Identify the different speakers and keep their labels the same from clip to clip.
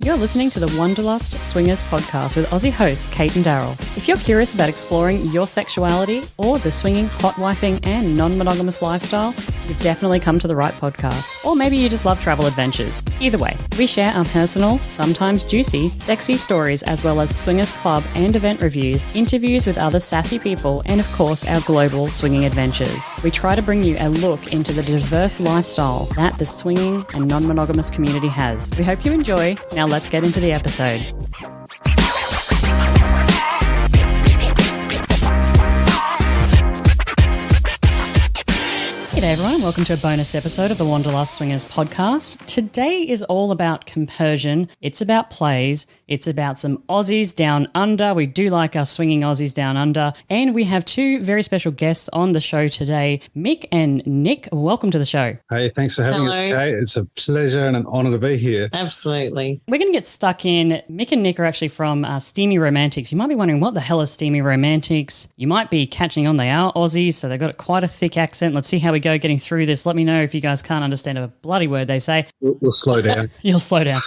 Speaker 1: You're listening to the Wanderlust Swingers podcast with Aussie hosts Kate and Daryl. If you're curious about exploring your sexuality or the swinging, hot wifing and non-monogamous lifestyle, you've definitely come to the right podcast. Or maybe you just love travel adventures. Either way, we share our personal, sometimes juicy, sexy stories as well as swingers club and event reviews, interviews with other sassy people, and of course our global swinging adventures. We try to bring you a look into the diverse lifestyle that the swinging and non-monogamous community has. We hope you enjoy. Now let's get into the episode. G'day everyone, welcome to a bonus episode of the Wanderlust Swingers podcast. Today is all about compersion, it's about plays, it's about some Aussies down under. We do like our swinging Aussies down under. And we have two very special guests on the show today, Mik and Nik. Welcome to the show.
Speaker 2: Hey, thanks for having us, Kate. It's a pleasure and an honour to be here.
Speaker 3: Absolutely.
Speaker 1: We're going to get stuck in. Mik and Nik are actually from Steamy Romantics. You might be wondering, what the hell is Steamy Romantics? You might be catching on they are Aussies, so they've got quite a thick accent. Let's see how we go getting through this. Let me know if you guys can't understand a bloody word they say.
Speaker 2: We'll slow down.
Speaker 1: You'll slow down.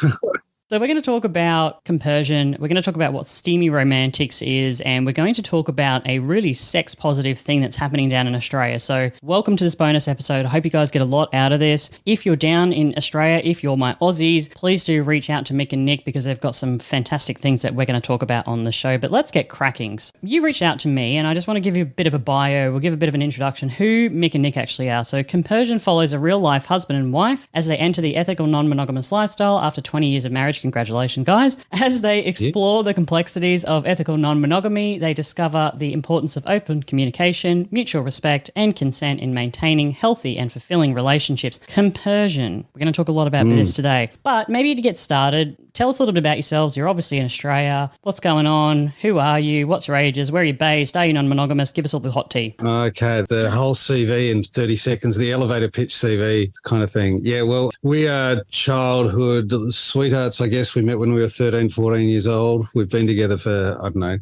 Speaker 1: So we're going to talk about compersion, we're going to talk about what Steamy Romantics is, and we're going to talk about a really sex-positive thing that's happening down in Australia. So welcome to this bonus episode. I hope you guys get a lot out of this. If you're down in Australia, if you're my Aussies, please do reach out to Mik and Nik because they've got some fantastic things that we're going to talk about on the show. But let's get cracking. So you reached out to me, and I just want to give you a bit of a bio. We'll give a bit of an introduction who Mik and Nik actually are. So compersion follows a real-life husband and wife as they enter the ethical non-monogamous lifestyle after 20 years of marriage. Congratulations, guys. As they explore the complexities of ethical non-monogamy, they discover the importance of open communication, mutual respect, and consent in maintaining healthy and fulfilling relationships. Compersion. We're going to talk a lot about this today. But maybe to get started, tell us a little bit about yourselves. You're obviously in Australia. What's going on? Who are you? What's your ages? Where are you based? Are you non-monogamous? Give us all the hot tea.
Speaker 2: Okay, the whole CV in 30 seconds, the elevator pitch CV kind of thing. Yeah, well, we are childhood sweethearts, I guess. We met when we were 13, 14 years old. We've been together for,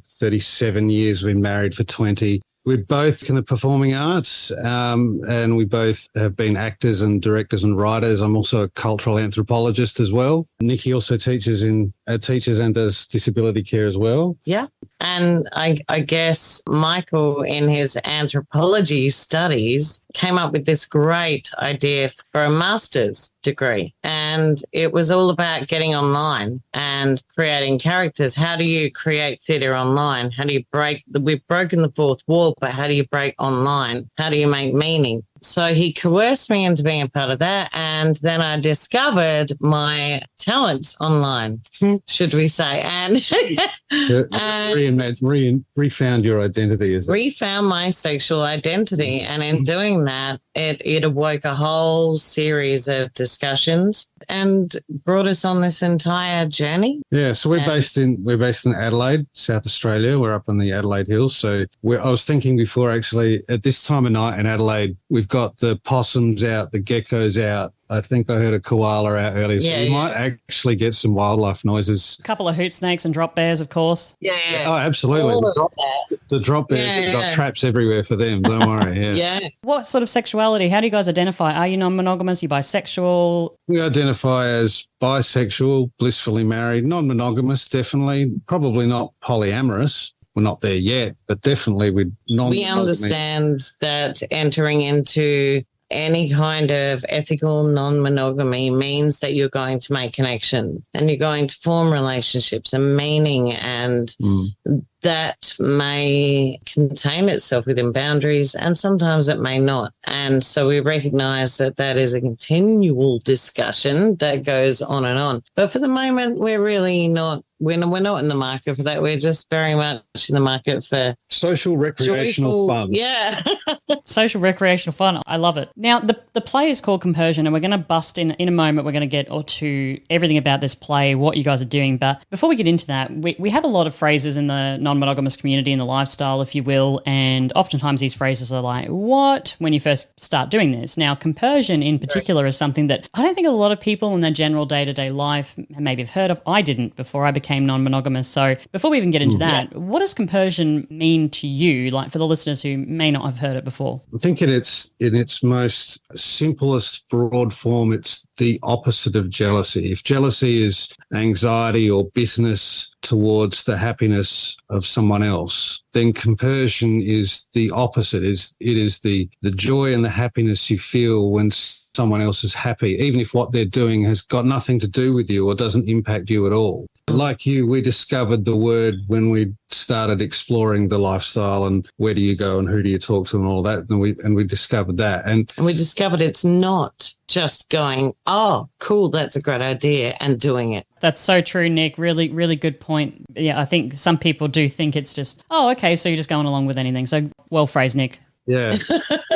Speaker 2: 37 years. We've been married for 20. We're both in the performing arts, and we both have been actors and directors and writers. I'm also a cultural anthropologist as well. Nikki also teaches and does disability care as well.
Speaker 3: Yeah. And I guess Michael, in his anthropology studies, came up with this great idea for a master's degree. And it was all about getting online and creating characters. How do you create theatre online? How do you we've broken the fourth wall, but how do you break online? How do you make meaning? So he coerced me into being a part of that, and then I discovered my talents online, should we say, and
Speaker 2: refound your identity.
Speaker 3: Refound my sexual identity, and in doing that, it awoke a whole series of discussions and brought us on this entire journey.
Speaker 2: Yeah, so we're based in Adelaide, South Australia. We're up on the Adelaide Hills. So I was thinking before, actually, at this time of night in Adelaide, we've got the possums out, the geckos out. I think I heard a koala out earlier, so we might actually get some wildlife noises.
Speaker 1: A couple of hoop snakes and drop bears, of course.
Speaker 3: Yeah.
Speaker 2: Oh, absolutely. The drop bears have got traps everywhere for them. Don't worry.
Speaker 3: Yeah.
Speaker 1: What sort of sexuality? How do you guys identify? Are you non-monogamous? Are you bisexual?
Speaker 2: We identify as bisexual, blissfully married, non-monogamous, definitely. Probably not polyamorous. We're not there yet, but definitely we
Speaker 3: understand that entering into any kind of ethical non-monogamy means that you're going to make connection and you're going to form relationships and meaning, and that may contain itself within boundaries and sometimes it may not. And so we recognize that that is a continual discussion that goes on and on. But for the moment, we're really not. We're not in the market for that. We're just very much in the market for
Speaker 2: social recreational fun.
Speaker 3: Yeah.
Speaker 1: Social recreational fun. I love it. Now, the play is called Compersion, and we're going to bust in a moment. We're going to get to everything about this play, what you guys are doing. But before we get into that, we have a lot of phrases in the non-monogamous community, in the lifestyle, if you will, and oftentimes these phrases are like, what, when you first start doing this. Now, compersion in particular is something that I don't think a lot of people in their general day-to-day life maybe have heard of. I didn't before I became became non-monogamous. So before we even get into that, what does compersion mean to you, like for the listeners who may not have heard it before?
Speaker 2: I think in its most simplest broad form, it's the opposite of jealousy. If jealousy is anxiety or bitterness towards the happiness of someone else, then compersion is the opposite. It is the joy and the happiness you feel when someone else is happy, even if what they're doing has got nothing to do with you or doesn't impact you at all. Like you, we discovered the word when we started exploring the lifestyle and where do you go and who do you talk to and all that. And we discovered that. And
Speaker 3: we discovered it's not just going, oh, cool, that's a great idea, and doing it.
Speaker 1: That's so true, Nick. Really, really good point. Yeah, I think some people do think it's just, oh, okay, so you're just going along with anything. So well phrased, Nick.
Speaker 2: Yeah,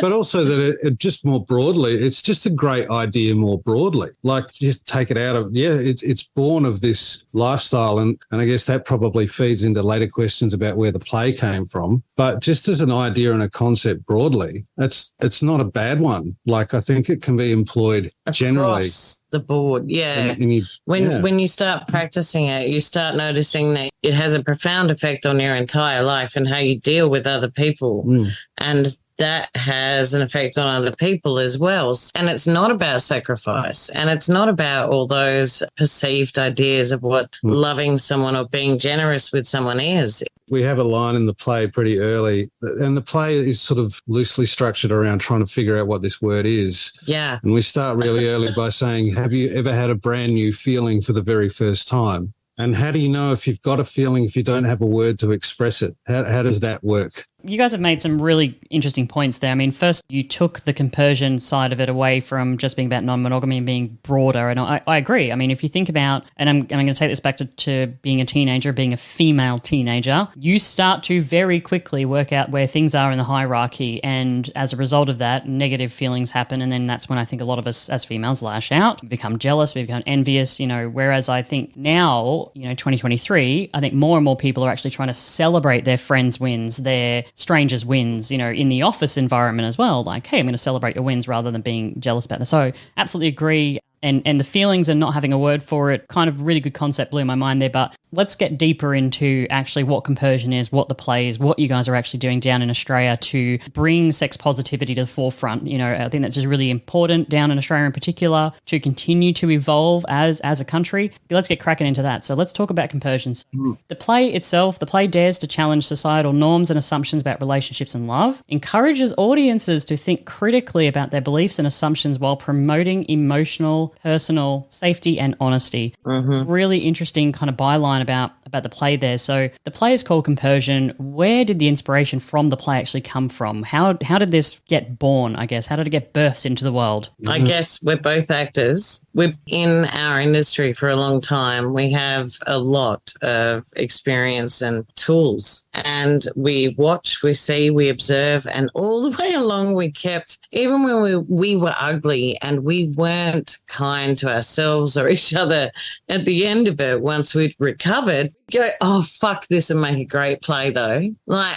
Speaker 2: but also that it just more broadly, it's just a great idea more broadly. Like just take it out of, it's born of this lifestyle. And I guess that probably feeds into later questions about where the play came from. But just as an idea and a concept broadly, it's not a bad one. Like I think it can be employed generally.
Speaker 3: Across the board, yeah.
Speaker 2: And
Speaker 3: when you start practicing it, you start noticing that it has a profound effect on your entire life and how you deal with other people. And that has an effect on other people as well. And it's not about sacrifice, and it's not about all those perceived ideas of what loving someone or being generous with someone is.
Speaker 2: We have a line in the play pretty early, and the play is sort of loosely structured around trying to figure out what this word is.
Speaker 3: Yeah.
Speaker 2: And we start really early by saying, have you ever had a brand new feeling for the very first time? And how do you know if you've got a feeling if you don't have a word to express it? How does that work?
Speaker 1: You guys have made some really interesting points there. I mean, first, you took the compersion side of it away from just being about non-monogamy and being broader. And I agree. I mean, if you think about, and I'm going to take this back to being a teenager, being a female teenager, you start to very quickly work out where things are in the hierarchy. And as a result of that, negative feelings happen. And then that's when I think a lot of us as females lash out, we become jealous, we become envious, whereas I think now, 2023, I think more and more people are actually trying to celebrate their friends' wins, their strangers' wins, in the office environment as well. Like, hey, I'm going to celebrate your wins rather than being jealous about them. So absolutely agree. And the feelings and not having a word for it, kind of really good concept, blew my mind there. But let's get deeper into actually what compersion is, what the play is, what you guys are actually doing down in Australia to bring sex positivity to the forefront. I think that's just really important down in Australia in particular to continue to evolve as a country. Let's get cracking into that. So let's talk about compersions. The play itself, the play dares to challenge societal norms and assumptions about relationships and love, encourages audiences to think critically about their beliefs and assumptions while promoting emotional, personal safety and honesty. Really interesting kind of byline about the play there. So the play is called Compersion. Where did the inspiration from the play actually come from? How did this get born, I guess? How did it get birthed into the world?
Speaker 3: I guess we're both actors. We're in our industry for a long time. We have a lot of experience and tools. And we watch, we see, we observe, and all the way along we kept, even when we were ugly and we weren't kind to ourselves or each other, at the end of it, once we'd recovered, go, oh, fuck this and make a great play though.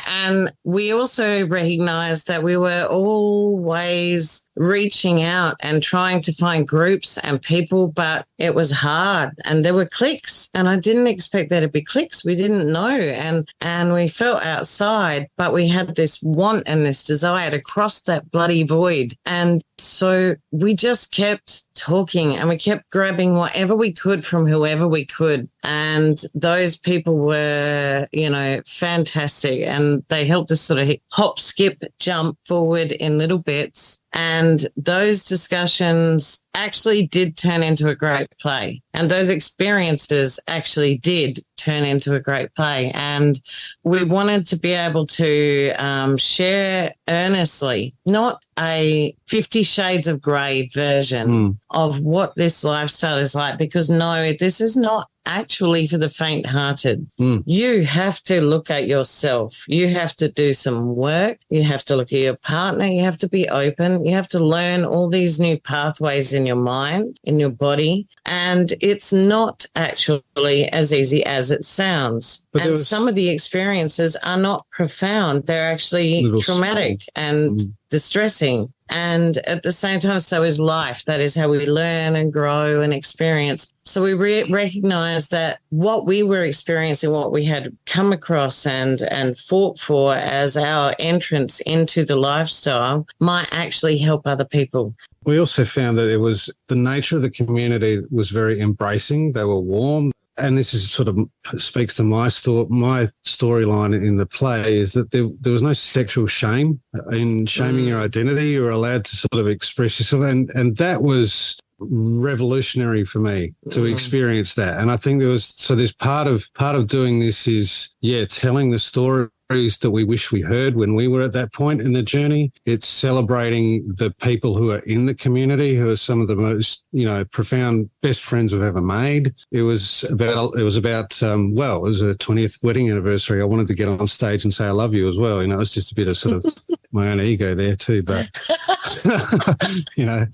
Speaker 3: And we also recognized that we were always reaching out and trying to find groups and people, but it was hard and there were cliques, and I didn't expect there to be cliques. We didn't know, and we felt outside, but we had this want and this desire to cross that bloody void. And so we just kept talking and we kept grabbing whatever we could from whoever we could. And those people were, fantastic. And they helped us sort of hop, skip, jump forward in little bits. And those discussions actually did turn into a great play. And those experiences actually did turn into a great play. And we wanted to be able to share earnestly, not a 50 Shades of Grey version of what this lifestyle is like, because no, this is not actually for the faint-hearted. You have to look at yourself. You have to do some work. You have to look at your partner. You have to be open. You have to learn all these new pathways in your mind, in your body. And it's not actually as easy as it sounds. But some of the experiences are not profound. They're actually traumatic and distressing. And at the same time, so is life. That is how we learn and grow and experience. So we recognize that what we were experiencing, what we had come across and fought for as our entrance into the lifestyle might actually help other people.
Speaker 2: We also found that it was the nature of the community was very embracing. They were warm. And this is sort of speaks to my storyline in the play, is that there was no sexual shame in shaming your identity. You were allowed to sort of express yourself. And that was revolutionary for me to experience that. And I think there's part of doing this is, telling the stories that we wish we heard when we were at that point in the journey. It's celebrating the people who are in the community, who are some of the most, profound best friends we've ever made. It was about it was a 20th wedding anniversary. I wanted to get on stage and say I love you as well. It was just a bit of sort of my own ego there too, but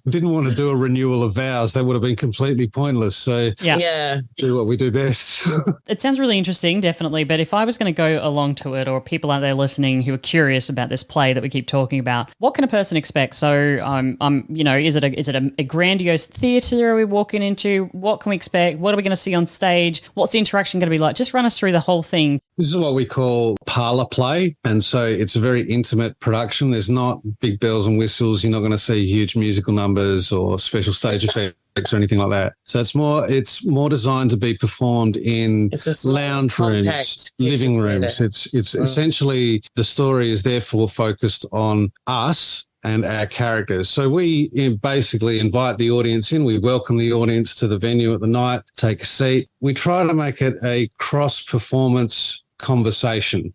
Speaker 2: didn't want to do a renewal of vows. That would have been completely pointless. So do what we do best.
Speaker 1: It sounds really interesting, definitely. But if I was going to go along to it, or people out there listening who are curious about this play that we keep talking about, what can a person expect? So, is it a grandiose theatre are we walking into? What can we expect? What are we going to see on stage? What's the interaction going to be like? Just run us through the whole thing.
Speaker 2: This is what we call parlour play, and so it's a very intimate production. There's not big bells and whistles. You're not going to see huge musical numbers or special stage effects or anything like that. So it's more designed to be performed in lounge rooms, living rooms. It's essentially, the story is therefore focused on us and our characters. So we basically invite the audience in. We welcome the audience to the venue at the night, take a seat. We try to make it a cross-performance conversation.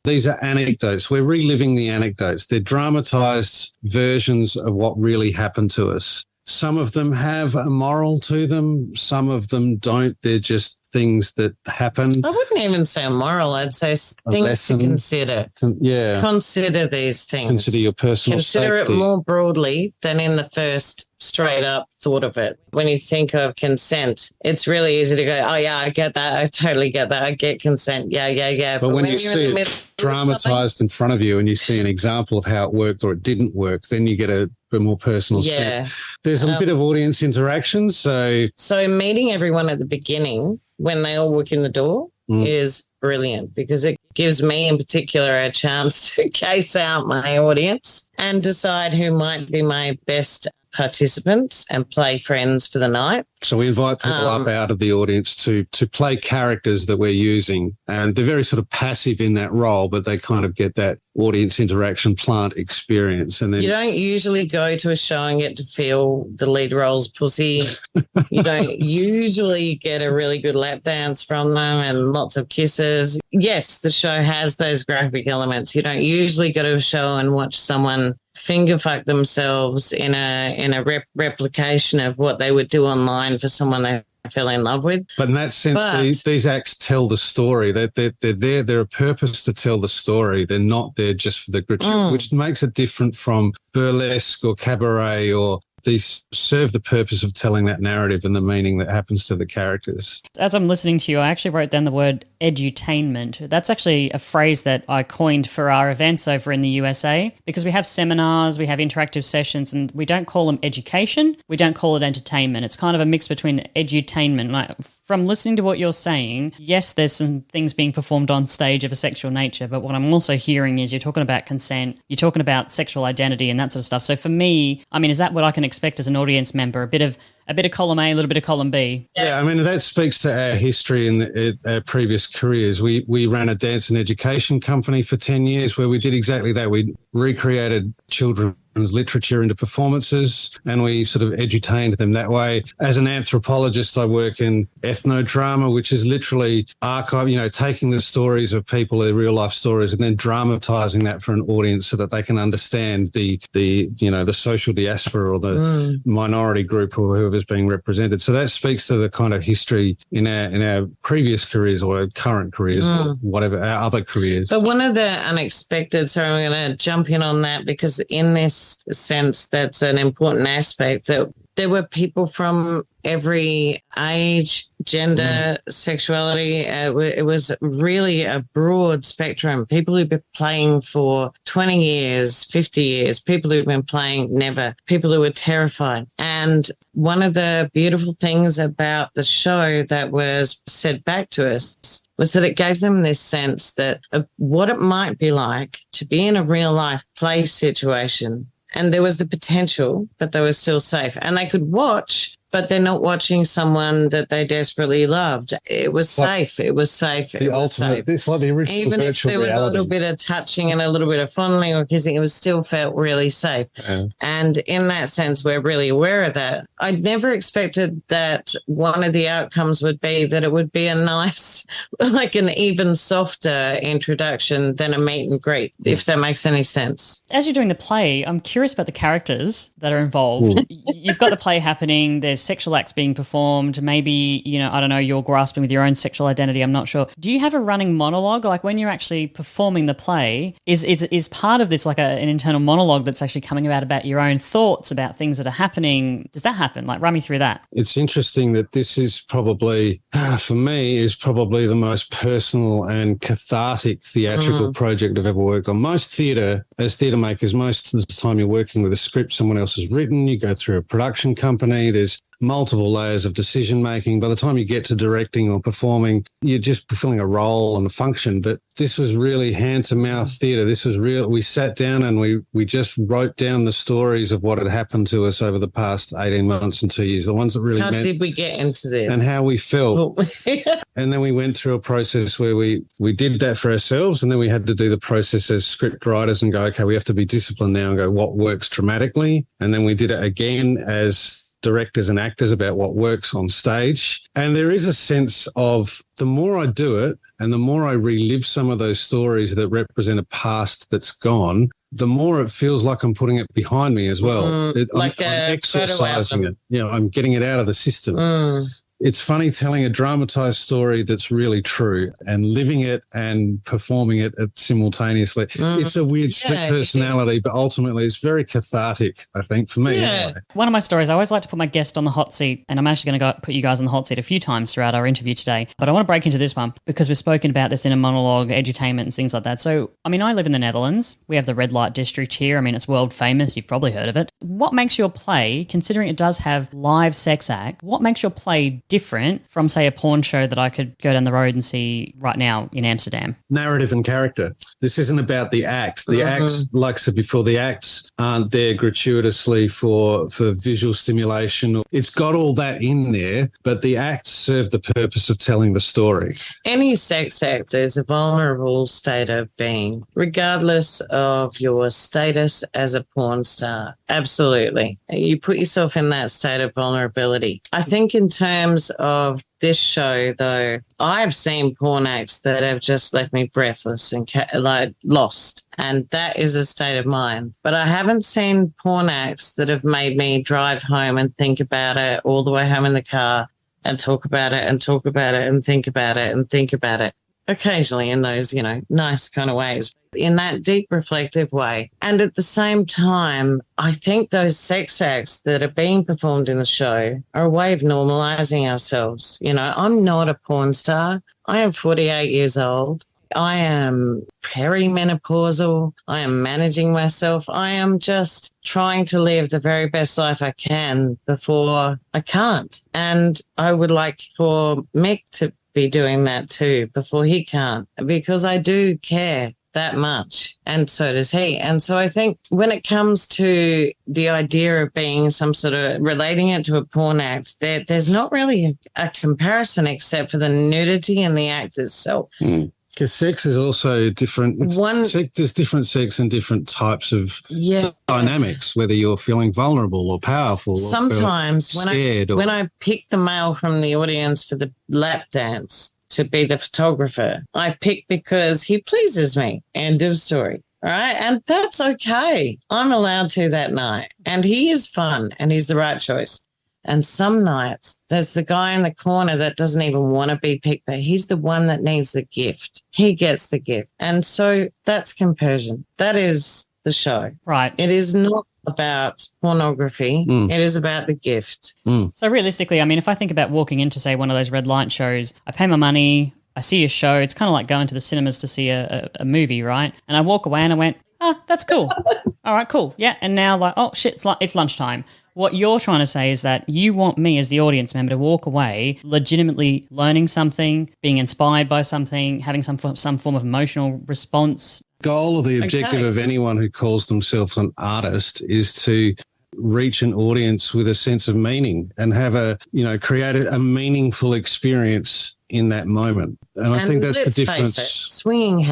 Speaker 2: These are anecdotes. We're reliving the anecdotes. They're dramatized versions of what really happened to us. Some of them have a moral to them. Some of them don't. They're just things that happen.
Speaker 3: I wouldn't even say a moral. I'd say things to consider. Consider these things.
Speaker 2: Consider your personal
Speaker 3: Consider
Speaker 2: safety.
Speaker 3: it more broadly than in the first straight up thought of it. When you think of consent, it's really easy to go, oh, yeah, I get that. I totally get that. I get consent. Yeah.
Speaker 2: But when you see it dramatized in front of you and you see an example of how it worked or it didn't work, then you get a bit more personal sense. There's a bit of audience interaction. So
Speaker 3: meeting everyone at the beginning when they all walk in the door is brilliant, because it gives me in particular a chance to case out my audience and decide who might be my best participants and play friends for the night.
Speaker 2: So we invite people up out of the audience to play characters that we're using, and they're very sort of passive in that role, but they kind of get that audience interaction plant experience. And then
Speaker 3: you don't usually go to a show and get to feel the lead role's pussy. You don't usually get a really good lap dance from them and lots of kisses. Yes, the show has those graphic elements. You don't usually go to a show and watch someone finger fuck themselves in a replication of what they would do online for someone they fell in love with.
Speaker 2: But in that sense, these acts tell the story. They're there. They're a purpose to tell the story. They're not there just for the gratuity, which makes it different from burlesque or cabaret, or these serve the purpose of telling that narrative and the meaning that happens to the characters.
Speaker 1: As I'm listening to you, I actually wrote down the word edutainment. That's actually a phrase that I coined for our events over in the USA, because we have seminars, we have interactive sessions, and we don't call them education, we don't call it entertainment. It's kind of a mix between edutainment. Like, from listening to what you're saying, yes, there's some things being performed on stage of a sexual nature, but what I'm also hearing is you're talking about consent, you're talking about sexual identity and that sort of stuff. So for me, I mean, is that what I can expect as an audience member? A bit of column A, a little bit of column B.
Speaker 2: Yeah, I mean, that speaks to our history and our previous careers. We ran a dance and education company for 10 years where we did exactly that. We recreated children's literature into performances, and we sort of edutained them that way. As an anthropologist, I work in ethnodrama, which is literally taking the stories of people, their real life stories, and then dramatizing that for an audience so that they can understand the social diaspora or the minority group or whoever's being represented. So that speaks to the kind of history in our previous careers or our current careers or whatever, our other careers.
Speaker 3: But one of the unexpected, so I'm going to jump in on that, because in this sense, that's an important aspect, that there were people from every age, gender, sexuality. It was really a broad spectrum. People who've been playing for 20 years, 50 years, people who've been playing never, people who were terrified. And one of the beautiful things about the show that was said back to us was that it gave them this sense that of what it might be like to be in a real life play situation. And there was the potential, but they were still safe. And they could watch, but they're not watching someone that they desperately loved. It was safe. It was safe.
Speaker 2: The ultimate, this like the original
Speaker 3: even
Speaker 2: virtual
Speaker 3: if there was
Speaker 2: reality.
Speaker 3: a little bit of touching and a little bit of fondling or kissing, it was still felt really safe.
Speaker 2: Yeah.
Speaker 3: And in that sense, we're really aware of that. I never expected that one of the outcomes would be that it would be a nice, like an even softer introduction than a meet and greet, if that makes any sense.
Speaker 1: As you're doing the play, I'm curious about the characters that are involved. You've got the play happening, there's sexual acts being performed, maybe, I don't know, you're grasping with your own sexual identity, I'm not sure. Do you have a running monologue? Like when you're actually performing the play, is part of this like an internal monologue that's actually coming about your own thoughts, about things that are happening? Does that happen? Like run me through that.
Speaker 2: It's interesting that this is probably, for me, is probably the most personal and cathartic theatrical project I've ever worked on. Most theatre, as theatre makers, most of the time you're working with a script someone else has written, you go through a production company, there's multiple layers of decision making. By the time you get to directing or performing, you're just fulfilling a role and a function. But this was really hand to mouth theatre. This was real. We sat down and we just wrote down the stories of what had happened to us over the past 18 months and 2 years, the ones that really
Speaker 3: How did we get into this?
Speaker 2: and how we felt. And then we went through a process where we did that for ourselves, and then we had to do the process as script writers and go, okay, we have to be disciplined now and go, what works dramatically? And then we did it again as directors and actors about what works on stage. And there is a sense of the more I do it and the more I relive some of those stories that represent a past that's gone, the more it feels like I'm putting it behind me as well. I'm exorcising it. I'm getting it out of the system. It's funny telling a dramatized story that's really true and living it and performing it simultaneously. It's a weird split personality, but ultimately it's very cathartic, I think, for me.
Speaker 1: Yeah.
Speaker 2: Anyway.
Speaker 1: One of my stories, I always like to put my guest on the hot seat, and I'm actually going to put you guys on the hot seat a few times throughout our interview today. But I want to break into this one because we've spoken about this in a monologue, edutainment and things like that. So, I live in the Netherlands. We have the red light district here. It's world famous. You've probably heard of it. What makes your play, considering it does have live sex act, what makes your play different from, say, a porn show that I could go down the road and see right now in Amsterdam?
Speaker 2: Narrative and character. This isn't about the act. The acts, like I said before, the acts aren't there gratuitously for visual stimulation. It's got all that in there, but the acts serve the purpose of telling the story.
Speaker 3: Any sex act is a vulnerable state of being, regardless of your status as a porn star. Absolutely. You put yourself in that state of vulnerability. I think in terms of this show, though, I've seen porn acts that have just left me breathless and lost, and that is a state of mind. But I haven't seen porn acts that have made me drive home and think about it all the way home in the car and talk about it and talk about it and think about it and think about it. Occasionally in those, nice kind of ways, in that deep reflective way. And at the same time, I think those sex acts that are being performed in the show are a way of normalizing ourselves. I'm not a porn star. I am 48 years old. I am perimenopausal. I am managing myself. I am just trying to live the very best life I can before I can't. And I would like for Mik to be doing that too before he can't, because I do care that much, and so does he. And so I think when it comes to the idea of being some sort of relating it to a porn act, there's not really a comparison except for the nudity in the act itself.
Speaker 2: Because sex is also different. There's different sex and different types of dynamics, whether you're feeling vulnerable or powerful.
Speaker 3: Sometimes
Speaker 2: or scared
Speaker 3: when I pick the male from the audience for the lap dance to be the photographer, I pick because he pleases me. End of story. All right. And that's okay. I'm allowed to that night. And he is fun and he's the right choice. And some nights there's the guy in the corner that doesn't even want to be picked, but he's the one that needs the gift. He gets the gift. And so that's Compersion. That is the show.
Speaker 1: Right.
Speaker 3: It is not about pornography. It is about the gift.
Speaker 1: So realistically, I mean, if I think about walking into, say, one of those red light shows, I pay my money, I see a show. It's kind of like going to the cinemas to see a movie, right? And I walk away and I went, that's cool. All right, cool. Yeah. And now like, oh, shit, it's lunchtime. What you're trying to say is that you want me as the audience member to walk away legitimately learning something, being inspired by something, having some form of emotional response.
Speaker 2: Goal or the objective of anyone who calls themselves an artist is to reach an audience with a sense of meaning and have create a meaningful experience in that moment. And I think that's the difference.
Speaker 3: Swinging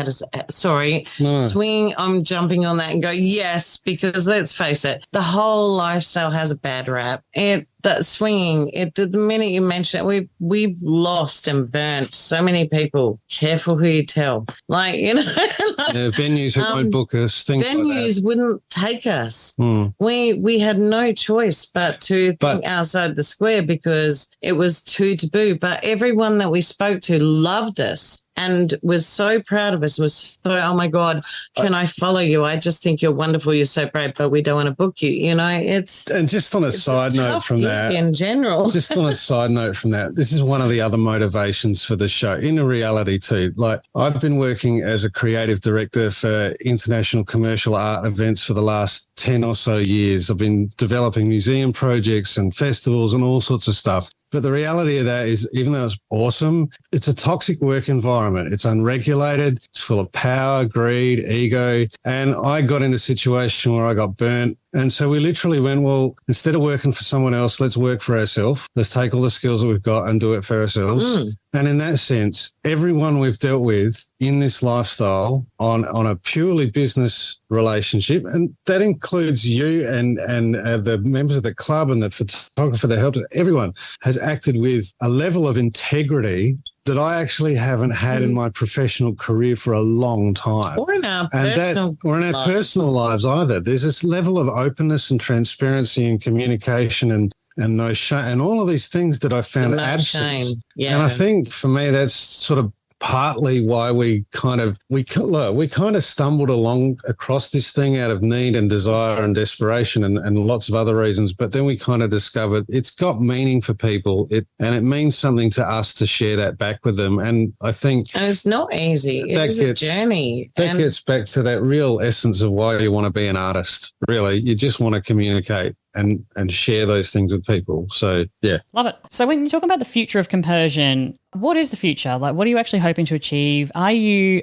Speaker 3: swinging, I'm jumping on that and go, yes, because let's face it, the whole lifestyle has a bad rap. That swinging, the minute you mention it, we've lost and burnt so many people. Careful who you tell. Like,
Speaker 2: venues who won't book us, things like that.
Speaker 3: Venues wouldn't take us. We had no choice but to think outside the square because it was too taboo. But everyone that we spoke to loved us and was so proud of us, was so, oh my God, can I follow you? I just think you're wonderful. You're so brave, but we don't want to book you. And
Speaker 2: just on a side note from that,
Speaker 3: in general,
Speaker 2: this is one of the other motivations for the show in reality too. Like I've been working as a creative director for international commercial art events for the last 10 or so years. I've been developing museum projects and festivals and all sorts of stuff. But the reality of that is, even though it's awesome, it's a toxic work environment. It's unregulated. It's full of power, greed, ego. And I got in a situation where I got burnt. And so we literally went, well, instead of working for someone else, let's work for ourselves. Let's take all the skills that we've got and do it for ourselves. And in that sense, everyone we've dealt with in this lifestyle on a purely business relationship, and that includes you and the members of the club and the photographer that helped us, everyone has acted with a level of integrity that I actually haven't had in my professional career for a long time.
Speaker 3: Or in our personal
Speaker 2: lives either. There's this level of openness and transparency and communication and no shame and all of these things that I found absent.
Speaker 3: Yeah.
Speaker 2: And I think for me that's sort of partly why we kind of stumbled along across this thing out of need and desire and desperation and lots of other reasons. But then we kind of discovered it's got meaning for people. It means something to us to share that back with them. And I think
Speaker 3: it's not easy. It's a journey.
Speaker 2: That gets back to that real essence of why you want to be an artist. Really, you just want to communicate and share those things with people. So, yeah.
Speaker 1: Love it. So when you talk about the future of Compersion, what is the future? Like, what are you actually hoping to achieve? I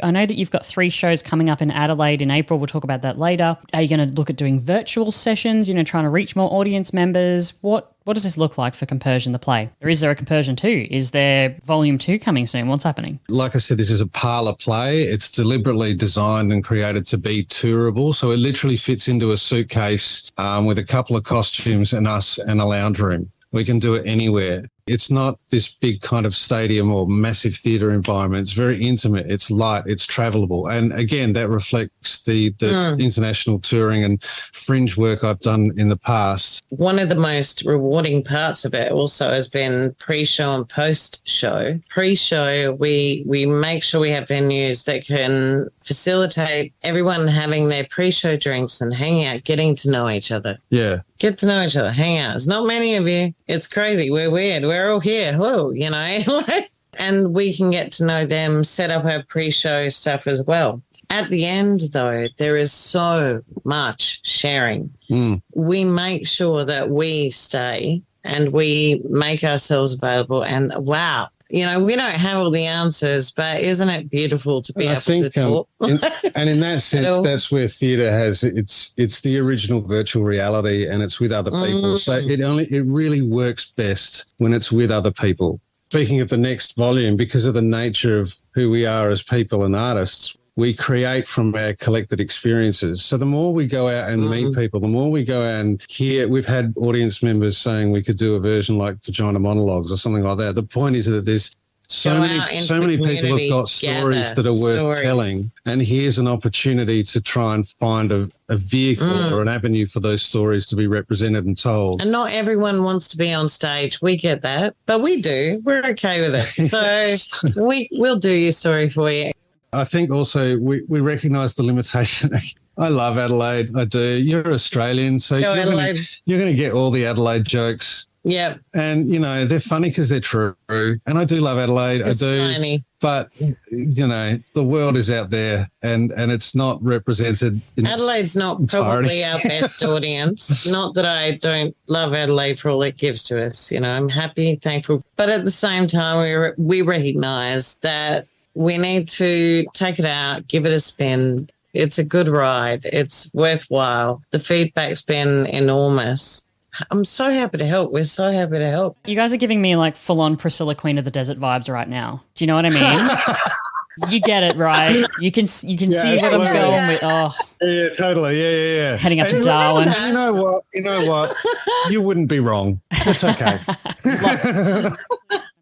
Speaker 1: know that you've got 3 shows coming up in Adelaide in April. We'll talk about that later. Are you going to look at doing virtual sessions, trying to reach more audience members? What does this look like for Compersion, the play? Or is there a Compersion 2? Is there volume 2 coming soon? What's happening?
Speaker 2: Like I said, this is a parlour play. It's deliberately designed and created to be tourable. So it literally fits into a suitcase with a couple of costumes and us and a lounge room. We can do it anywhere. It's not this big kind of stadium or massive theatre environment. It's very intimate. It's light. It's travelable. And again, that reflects the international touring and fringe work I've done in the past.
Speaker 3: One of the most rewarding parts of it also has been pre-show and post-show. Pre-show, we make sure we have venues that can facilitate everyone having their pre-show drinks and hanging out, getting to know each other.
Speaker 2: Yeah.
Speaker 3: Get to know each other, hang out. There's not many of you. It's crazy. We're weird. We're all here. Whoa, and we can get to know them, set up our pre-show stuff as well. At the end, though, there is so much sharing. We make sure that we stay and we make ourselves available. And wow, we don't have all the answers, but isn't it beautiful to be able to talk?
Speaker 2: And in that sense, that's where theatre has it's the original virtual reality, and it's with other people. So it really works best when it's with other people. Speaking of the next volume, because of the nature of who we are as people and artists, we create from our collected experiences. So the more we go out and meet people, the more we go out and hear. We've had audience members saying we could do a version like Vagina Monologues or something like that. The point is that there's so many people have got stories that are worth telling, and here's an opportunity to try and find a vehicle or an avenue for those stories to be represented and told.
Speaker 3: And not everyone wants to be on stage. We get that, but we do. We're okay with it. So we'll do your story for you.
Speaker 2: I think also we recognise the limitation. I love Adelaide. I do. You're Australian, so
Speaker 3: Go Adelaide.
Speaker 2: you're going to get all the Adelaide jokes.
Speaker 3: Yep.
Speaker 2: And, they're funny because they're true. And I do love Adelaide.
Speaker 3: It's
Speaker 2: I do.
Speaker 3: tiny.
Speaker 2: But, the world is out there and it's not represented.
Speaker 3: Adelaide's not probably our best audience. Not that I don't love Adelaide for all it gives to us. I'm happy, thankful. But at the same time, we recognise that we need to take it out, give it a spin. It's a good ride. It's worthwhile. The feedback's been enormous. I'm so happy to help. We're so happy to help.
Speaker 1: You guys are giving me like full-on Priscilla Queen of the Desert vibes right now. Do you know what I mean? You get it, right? You can see what I'm going with. Oh,
Speaker 2: yeah, totally. Yeah.
Speaker 1: Heading up to Darwin.
Speaker 2: And you know what? You wouldn't be wrong. It's okay.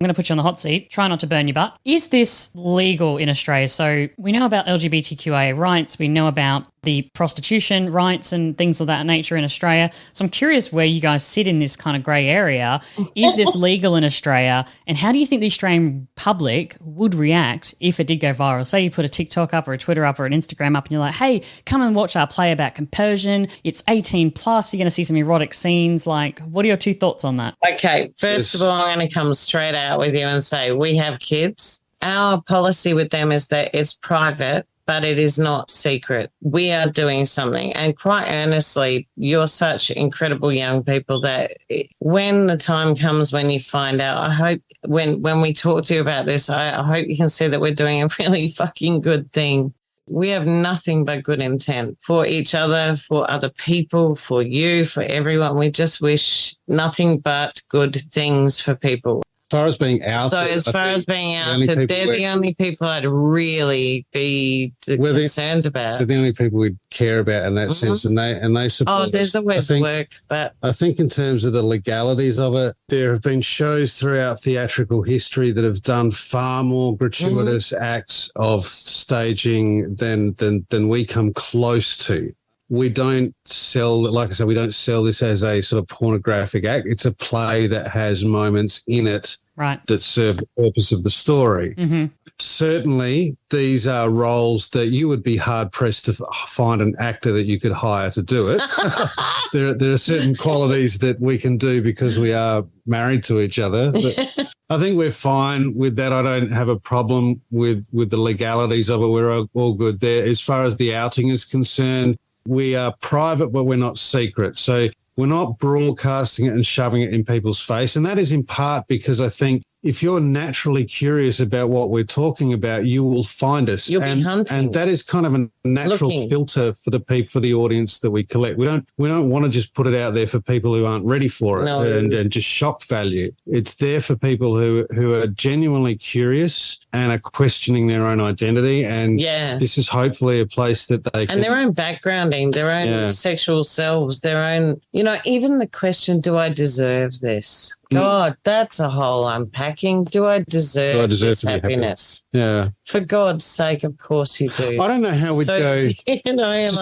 Speaker 1: I'm going to put you on the hot seat. Try not to burn your butt. Is this legal in Australia? So we know about LGBTQIA rights. We know about the prostitution rights and things of that nature in Australia. So I'm curious where you guys sit in this kind of grey area. Is this legal in Australia? And how do you think the Australian public would react if it did go viral? Say you put a TikTok up or a Twitter up or an Instagram up and you're like, hey, come and watch our play about compersion. It's 18 plus. You're going to see some erotic scenes. Like, what are your two thoughts on that?
Speaker 3: Okay, first of all, I'm going to come straight out with you and say we have kids. Our policy with them is that it's private, but it is not secret. We are doing something. And quite honestly, you're such incredible young people that when the time comes when you find out, I hope when we talk to you about this, I hope you can see that we're doing a really fucking good thing. We have nothing but good intent for each other, for other people, for you, for everyone. We just wish nothing but good things for people.
Speaker 2: As far as being outed,
Speaker 3: they're the only people I'd really be concerned about.
Speaker 2: They're the only people we care about in that sense, and they support.
Speaker 3: Oh, there's always work, but
Speaker 2: I think in terms of the legalities of it, there have been shows throughout theatrical history that have done far more gratuitous acts of staging than we come close to. We don't sell, like I said, we don't sell this as a sort of pornographic act. It's a play that has moments in it that serve the purpose of the story.
Speaker 1: Mm-hmm.
Speaker 2: Certainly, these are roles that you would be hard-pressed to find an actor that you could hire to do it. There are certain qualities that we can do because we are married to each other. But I think we're fine with that. I don't have a problem with the legalities of it. We're all good there. As far as the outing is concerned, we are private, but we're not secret. So we're not broadcasting it and shoving it in people's face. And that is in part because I think if you're naturally curious about what we're talking about, you will find us.
Speaker 3: You'll be hunting.
Speaker 2: And that is kind of a natural filter for the audience that we collect. We don't want to just put it out there for people who aren't ready for it and just shock value. It's there for people who are genuinely curious and are questioning their own identity. And this is hopefully a place that they can.
Speaker 3: And their own backgrounding, their own sexual selves, their own, even the question, do I deserve this? God, that's a whole unpacking. Do I deserve this happiness?
Speaker 2: Yeah.
Speaker 3: For God's sake, of course you do.
Speaker 2: I don't know how we'd go.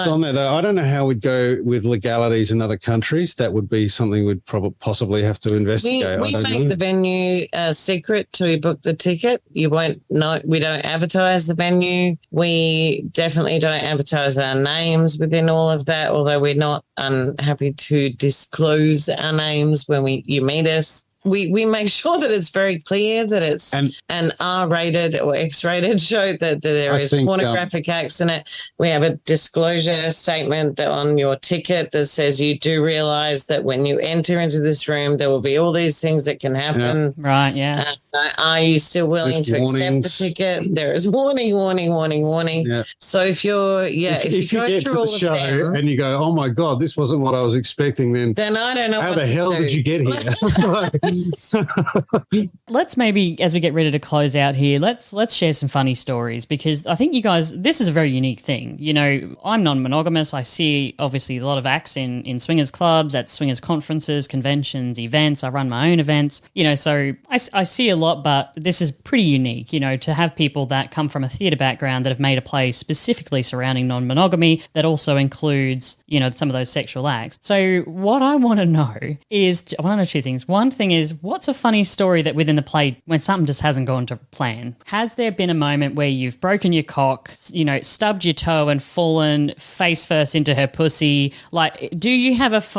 Speaker 2: On that though, I don't know how we'd go with legalities in other countries. That would be something we'd possibly have to investigate.
Speaker 3: We make the venue secret till you book the ticket. You won't know. We don't advertise the venue. We definitely don't advertise our names within all of that, although we're not unhappy to disclose our names when you meet us. We make sure that it's very clear that it's an R-rated or X-rated show, that there is pornographic acts in it. We have a disclosure statement that on your ticket that says you do realise that when you enter into this room, there will be all these things that can happen.
Speaker 1: Yeah. Right, yeah.
Speaker 3: Are you still willing to accept the ticket? There is warning. Yeah. So if you're,
Speaker 2: if you get to the show and you go, oh my God, this wasn't what I was expecting, then
Speaker 3: I don't know
Speaker 2: how the hell did you get here?
Speaker 1: Let's maybe, as we get ready to close out here, let's share some funny stories, because I think you guys, this is a very unique thing. I'm non-monogamous. I see obviously a lot of acts in swingers clubs, at swingers conferences, conventions, events. I run my own events, so I see a lot, but this is pretty unique, to have people that come from a theatre background that have made a play specifically surrounding non-monogamy that also includes, some of those sexual acts. So what I want to know is, I want to know two things. One thing is, what's a funny story that within the play when something just hasn't gone to plan? Has there been a moment where you've broken your cock, stubbed your toe and fallen face first into her pussy? Like, do you have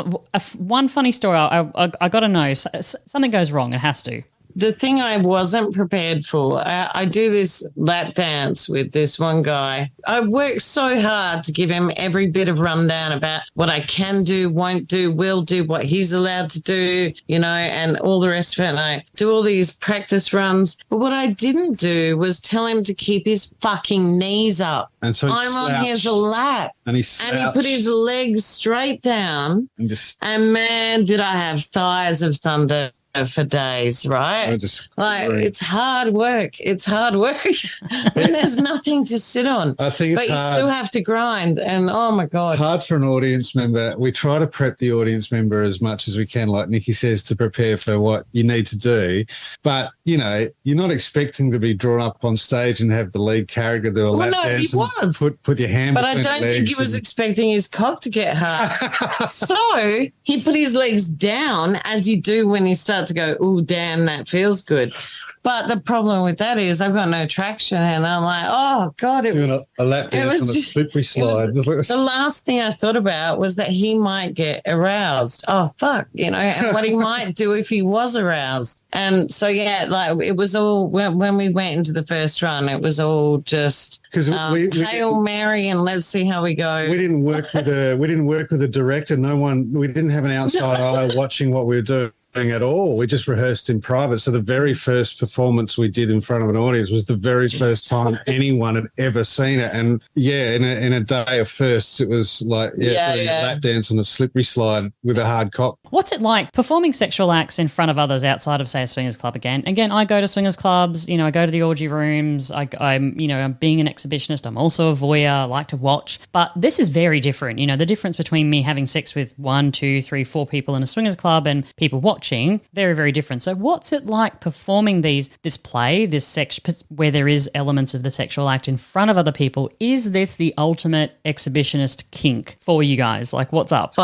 Speaker 1: one funny story? I got to know. Something goes wrong. It has to.
Speaker 3: The thing I wasn't prepared for, I do this lap dance with this one guy. I worked so hard to give him every bit of rundown about what I can do, won't do, will do, what he's allowed to do, and all the rest of it. And I do all these practice runs. But what I didn't do was tell him to keep his fucking knees up.
Speaker 2: And so
Speaker 3: I'm on his lap.
Speaker 2: And he
Speaker 3: put his legs straight down. And man, did I have thighs of thunder for days, right? It's hard work. It's hard work. And there's nothing to sit on.
Speaker 2: I think it's
Speaker 3: but
Speaker 2: hard.
Speaker 3: You still have to grind. And oh my God.
Speaker 2: Hard for an audience member. We try to prep the audience member as much as we can, like Nikki says, to prepare for what you need to do. But, you're not expecting to be drawn up on stage and have the lead character do a lap dance.
Speaker 3: He was.
Speaker 2: Put your hand
Speaker 3: But
Speaker 2: between
Speaker 3: I don't
Speaker 2: the
Speaker 3: think he was expecting his cock to get hard. So he put his legs down as you do when you start to go, oh, damn, that feels good. But the problem with that is I've got no traction, and I'm like, oh, God. It was
Speaker 2: a lap dance on a slippery slide.
Speaker 3: The last thing I thought about was that he might get aroused. Oh, fuck, and what he might do if he was aroused. And so, it was all, when we went into the first run, it was all just Hail Mary and let's see how we go.
Speaker 2: We didn't work with a director. We didn't have an outside eye watching what we were doing at all. We just rehearsed in private. So the very first performance we did in front of an audience was the very first time anyone had ever seen it. And in a day of firsts, it was like doing a lap dance on a slippery slide with a hard cock.
Speaker 1: What's it like performing sexual acts in front of others outside of, say, a swingers club? Again, I go to swingers clubs. I go to the orgy rooms. I'm being an exhibitionist. I'm also a voyeur. I like to watch. But this is very different. The difference between me having sex with 1, 2, 3, 4 people in a swingers club and people watching, very, very different. So what's it like performing this play, this sex, where there is elements of the sexual act in front of other people? Is this the ultimate exhibitionist kink for you guys? Like, what's up?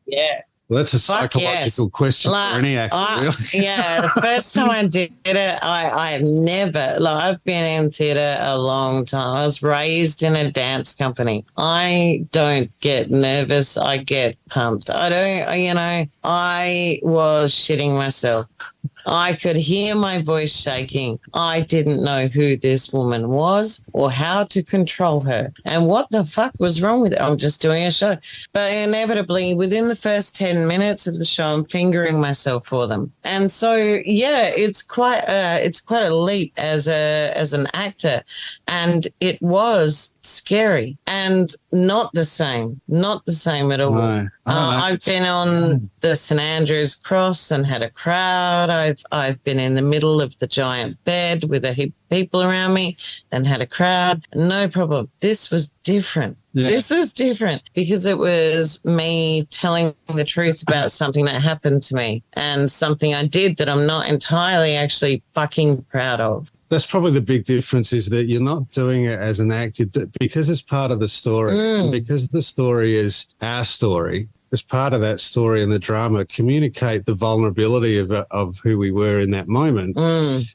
Speaker 3: Yeah.
Speaker 2: Well, that's a psychological question for any actor.
Speaker 3: The first time I did it, I've never, I've been in theatre a long time. I was raised in a dance company. I don't get nervous. I get pumped. I was shitting myself. I could hear my voice shaking. I didn't know who this woman was or how to control her. And what the fuck was wrong with it? I'm just doing a show. But inevitably, within the first 10 minutes of the show, I'm fingering myself for them. And so, it's quite a leap as an actor. And it was scary and not the same at all.
Speaker 2: No.
Speaker 3: I've been on the St Andrew's Cross and had a crowd. I've been in the middle of the giant bed with a heap of people around me and had a crowd. No problem. This was different. Yeah. This was different because it was me telling the truth about something that happened to me and something I did that I'm not entirely actually fucking proud of.
Speaker 2: That's probably the big difference, is that you're not doing it as an act. Because it's part of the story, and because the story is our story, as part of that story and the drama, communicate the vulnerability of who we were in that moment.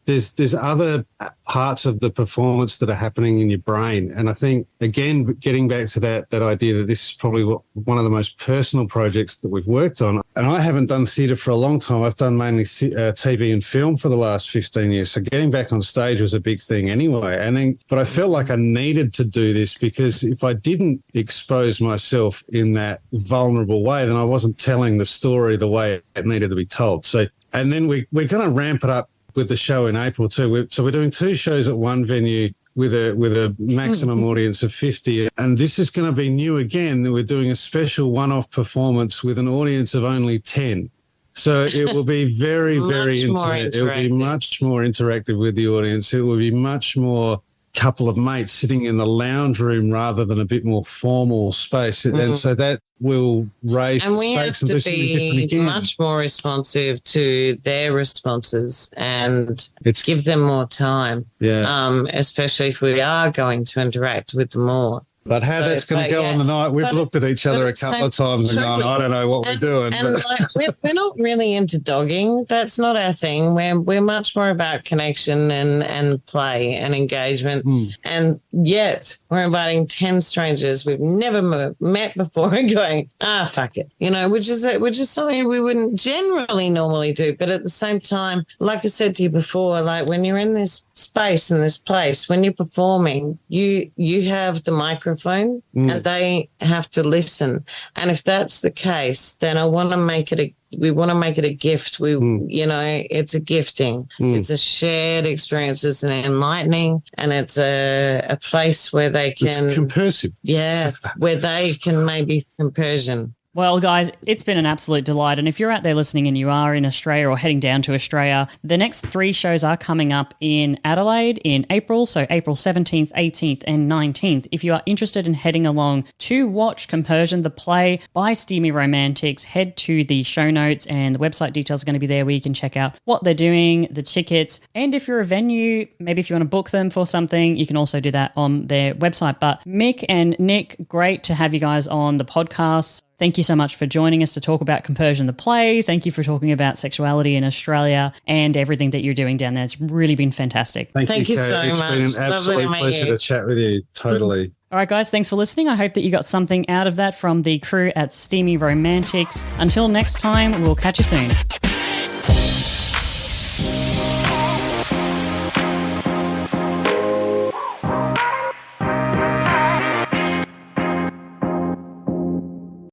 Speaker 2: There's other parts of the performance that are happening in your brain. And I think, again, getting back to that idea that this is probably one of the most personal projects that we've worked on. And I haven't done theatre for a long time. I've done mainly TV and film for the last 15 years. So getting back on stage was a big thing anyway. But I felt like I needed to do this because if I didn't expose myself in that vulnerable way, then I wasn't telling the story the way it needed to be told. So, and then we're going to ramp it up with the show in April too. So we're doing 2 shows at one venue with a maximum audience of 50. And this is going to be new again. We're doing a special one-off performance with an audience of only 10. So it will be very, very intimate. It will be much more interactive with the audience. It will be much more couple of mates sitting in the lounge room rather than a bit more formal space. And so that will raise
Speaker 3: and we
Speaker 2: stakes
Speaker 3: have
Speaker 2: and
Speaker 3: to be much more responsive to their responses and give them more time, especially if we are going to interact with them more.
Speaker 2: But how that's going to go on the night, we've looked at each other a couple of times and gone, I don't know what we're doing.
Speaker 3: And we're not really into dogging. That's not our thing. We're much more about connection and play and engagement. And yet we're inviting 10 strangers we've never met before and going, fuck it. Which is something we wouldn't generally normally do. But at the same time, like I said to you before, like when you're in this space, in this place, when you're performing, you have the microphone and they have to listen. And if that's the case, then we want to make it a gift. It's a gifting. It's a shared experience. It's an enlightening, and it's a place where they can...
Speaker 2: It's compersive.
Speaker 3: Yeah, where they can maybe compersion.
Speaker 1: Well, guys, it's been an absolute delight. And if you're out there listening and you are in Australia or heading down to Australia, the next 3 shows are coming up in Adelaide in April, so April 17th, 18th and 19th. If you are interested in heading along to watch Compersion, the play by Steamy Romantics, head to the show notes and the website details are going to be there where you can check out what they're doing, the tickets. And if you're a venue, maybe if you want to book them for something, you can also do that on their website. But Mik and Nik, great to have you guys on the podcast. Thank you so much for joining us to talk about Compersion the play. Thank you for talking about sexuality in Australia and everything that you're doing down there. It's really been fantastic.
Speaker 3: Thank you so
Speaker 2: much. It's been an absolute pleasure to chat with you. Totally.
Speaker 1: All right, guys, thanks for listening. I hope that you got something out of that from the crew at Steamy Romantics. Until next time, we'll catch you soon.